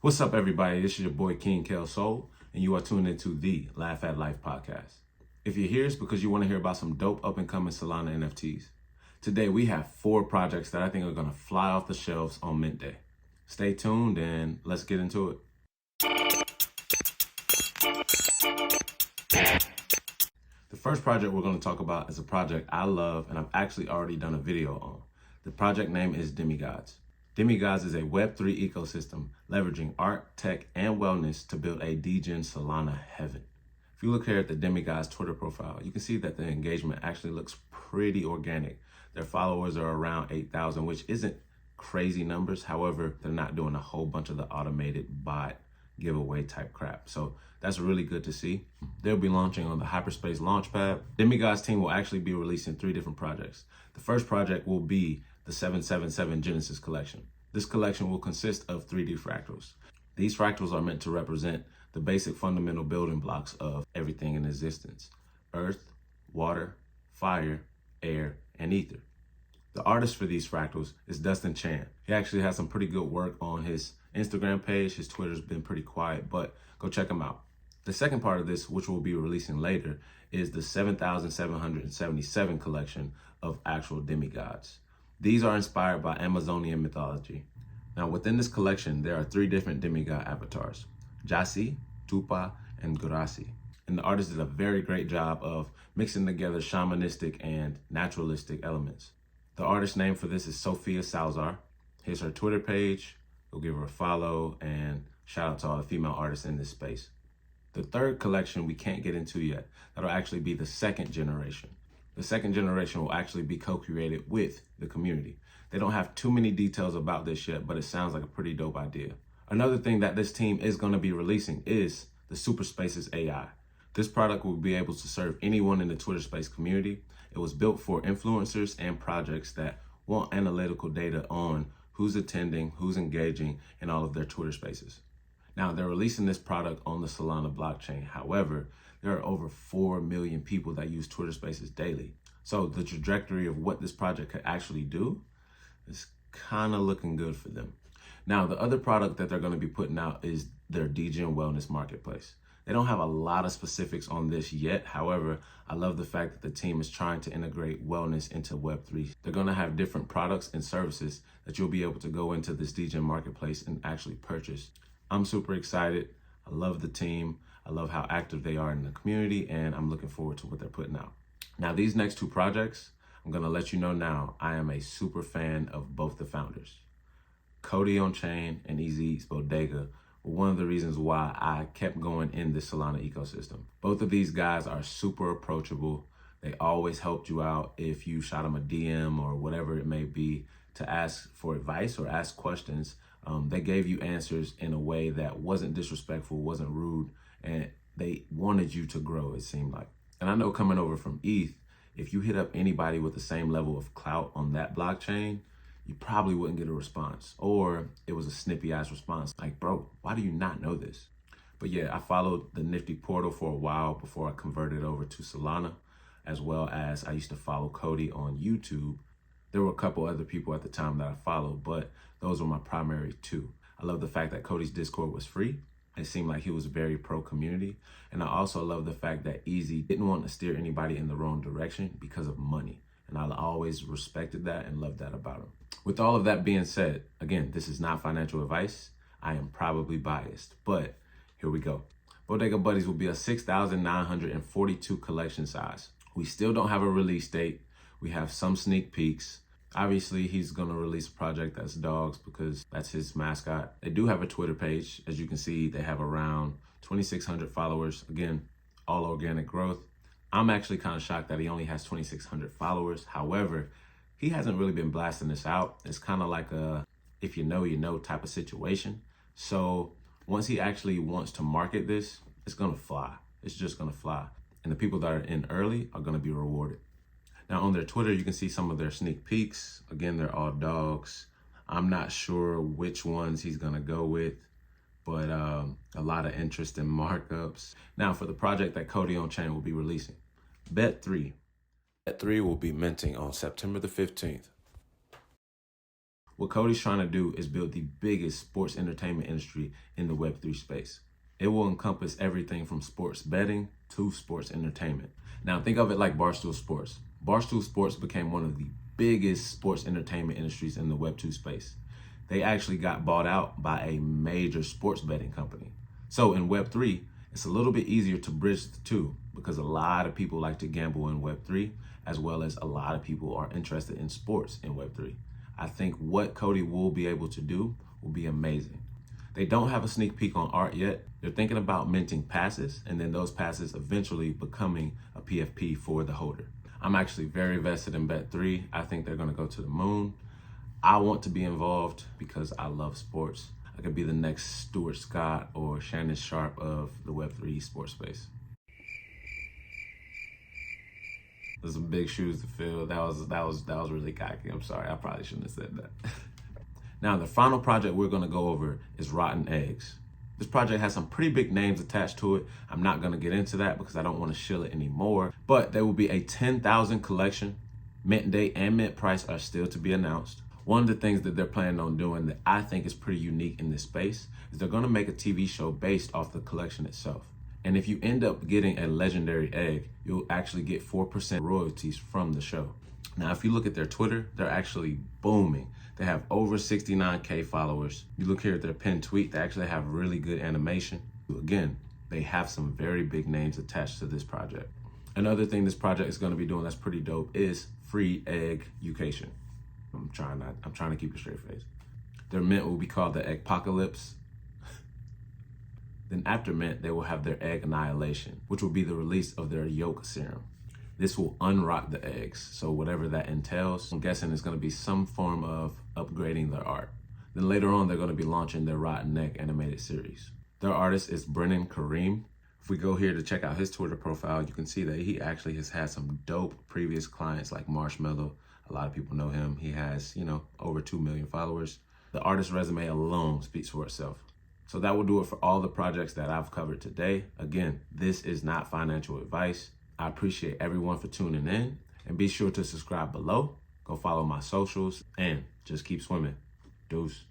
What's up, everybody? This is your boy King Kel Soul, and you are tuned into the Laugh at Life podcast. If you're here, it's because you want to hear about some dope up-and-coming Solana NFTs. Today, we have 4 projects that I think are going to fly off the shelves on Mint Day. Stay tuned, and let's get into it. The first project we're going to talk about is a project I love, and I've actually already done a video on. The project name is DemiGodz. DemiGodz is a Web3 ecosystem leveraging art, tech, and wellness to build a degen Solana heaven. If you look here at the DemiGodz Twitter profile, you can see that the engagement actually looks pretty organic. Their followers are around 8,000, which isn't crazy numbers. However, they're not doing a whole bunch of the automated bot giveaway type crap. So that's really good to see. They'll be launching on the Hyperspace Launchpad. DemiGodz team will actually be releasing 3 different projects. The first project will be the 777 Genesis collection. This collection will consist of 3D fractals. These fractals are meant to represent the basic fundamental building blocks of everything in existence: earth, water, fire, air, and ether. The artist for these fractals is Dustin Chan. He actually has some pretty good work on his Instagram page. His Twitter's been pretty quiet, but go check him out. The second part of this, which we'll be releasing later, is the 7,777 collection of actual demigods. These are inspired by Amazonian mythology. Now, within this collection, there are 3 different demigod avatars: Jasi, Tupa, and Gurasi. And the artist did a very great job of mixing together shamanistic and naturalistic elements. The artist name for this is Sophia Salazar. Here's her Twitter page. Go give her a follow, and shout out to all the female artists in this space. The third collection we can't get into yet. That'll actually be the second generation. The second generation will actually be co-created with the community. They don't have too many details about this yet, but it sounds like a pretty dope idea. Another thing that this team is going to be releasing is the Super Spaces AI. This product will be able to serve anyone in the Twitter Space community. It was built for influencers and projects that want analytical data on who's attending, who's engaging in all of their Twitter Spaces. Now, they're releasing this product on the Solana blockchain. However, there are over 4 million people that use Twitter Spaces daily. So the trajectory of what this project could actually do is kind of looking good for them. Now, the other product that they're going to be putting out is their degen wellness marketplace. They don't have a lot of specifics on this yet. However, I love the fact that the team is trying to integrate wellness into Web3. They're going to have different products and services that you'll be able to go into this degen marketplace and actually purchase. I'm super excited. I love the team. I love how active they are in the community, and I'm looking forward to what they're putting out. Now, these next 2 projects, I'm going to let you know now, I am a super fan of both the founders. Cody on Chain and Easy Eats Bodega were one of the reasons why I kept going in this Solana ecosystem. Both of these guys are super approachable. They always helped you out if you shot them a DM or whatever it may be to ask for advice or ask questions. They gave you answers in a way that wasn't disrespectful, wasn't rude, and they wanted you to grow, it seemed like. And I know coming over from ETH, if you hit up anybody with the same level of clout on that blockchain, you probably wouldn't get a response, or it was a snippy ass response like, bro, why do you not know this? But yeah, I followed the Nifty portal for a while before I converted over to Solana, as well as I used to follow Cody on YouTube. There were a couple other people at the time that I followed, but those were my primary 2. I love the fact that Cody's Discord was free. It seemed like he was very pro-community. And I also love the fact that Easy didn't want to steer anybody in the wrong direction because of money. And I always respected that and loved that about him. With all of that being said, again, this is not financial advice. I am probably biased, but here we go. Bodega Buddies will be a 6,942 collection size. We still don't have a release date. We have some sneak peeks. Obviously, he's going to release a project that's dogs because that's his mascot. They do have a Twitter page. As you can see, they have around 2,600 followers. Again, all organic growth. I'm actually kind of shocked that he only has 2,600 followers. However, he hasn't really been blasting this out. It's kind of like a if you know type of situation. So once he actually wants to market this, it's going to fly. It's just going to fly. And the people that are in early are going to be rewarded. Now, on their Twitter, you can see some of their sneak peeks. Again, they're all dogs. I'm not sure which ones he's going to go with, but a lot of interest in markups. Now, for the project that Cody on Chain will be releasing, Bet3. Bet3 will be minting on September the 15th. What Cody's trying to do is build the biggest sports entertainment industry in the Web3 space. It will encompass everything from sports betting to sports entertainment. Now think of it like Barstool Sports. Barstool Sports became one of the biggest sports entertainment industries in the Web2 space. They actually got bought out by a major sports betting company. So in Web3, it's a little bit easier to bridge the two because a lot of people like to gamble in Web3, as well as a lot of people are interested in sports in Web3. I think what Cody will be able to do will be amazing. They don't have a sneak peek on art yet. They're thinking about minting passes and then those passes eventually becoming a PFP for the holder. I'm actually very vested in Bet3. I think they're gonna go to the moon. I want to be involved because I love sports. I could be the next Stuart Scott or Shannon Sharp of the Web3 sports space. There's some big shoes to fill. That was really cocky. I'm sorry, I probably shouldn't have said that. Now, the final project we're gonna go over is Rotten Eggs. This project has some pretty big names attached to it. I'm not gonna get into that because I don't wanna shill it anymore, but there will be a 10,000 collection. Mint date and mint price are still to be announced. One of the things that they're planning on doing that I think is pretty unique in this space is they're gonna make a TV show based off the collection itself. And if you end up getting a legendary egg, you'll actually get 4% royalties from the show. Now, if you look at their Twitter, they're actually booming. They have over 69K followers. You look here at their pinned tweet, they actually have really good animation. Again, they have some very big names attached to this project. Another thing this project is gonna be doing that's pretty dope is free egg education. I'm trying to keep a straight face. Their mint will be called the Eggpocalypse. Then after mint, they will have their egg annihilation, which will be the release of their yolk serum. This will unrock the eggs, so whatever that entails, I'm guessing it's gonna be some form of upgrading their art. Then later on, they're gonna be launching their Rotten Egg animated series. Their artist is Brennan Kareem. If we go here to check out his Twitter profile, you can see that he actually has had some dope previous clients like Marshmello. A lot of people know him. He has, over 2 million followers. The artist resume alone speaks for itself. So that will do it for all the projects that I've covered today. Again, this is not financial advice. I appreciate everyone for tuning in, and be sure to subscribe below. Go follow my socials and just keep swimming. Deuce.